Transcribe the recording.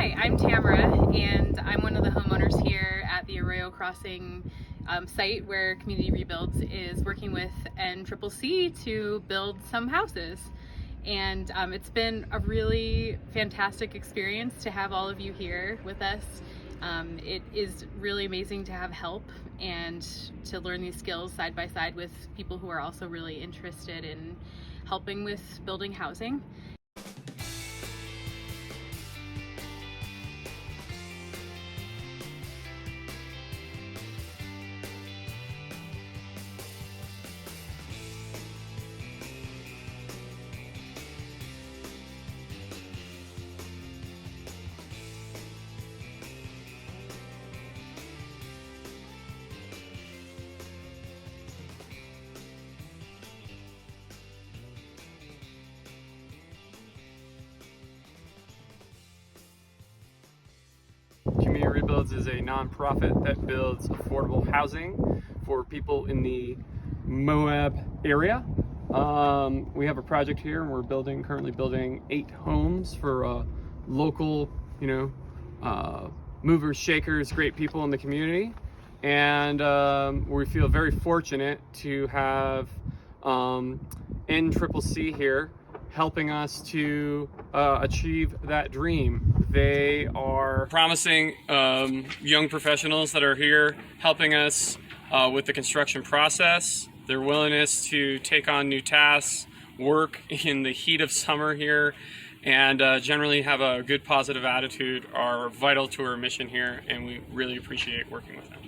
Hi, I'm Tamara, and I'm one of the homeowners here at the Arroyo Crossing site where Community Rebuilds is working with NCCC to build some houses. And it's been a really fantastic experience to have all of you here with us. It is really amazing to have help and to learn these skills side by side with people who are also really interested in helping with building housing. Community Rebuilds is a nonprofit that builds affordable housing for people in the Moab area. We have a project here, and we're currently building 8 homes for local, movers, shakers, great people in the community. And we feel very fortunate to have NCCC here helping us to achieve that dream. They are promising young professionals that are here helping us with the construction process, their willingness to take on new tasks, work in the heat of summer here, and generally have a good positive attitude are vital to our mission here, and we really appreciate working with them.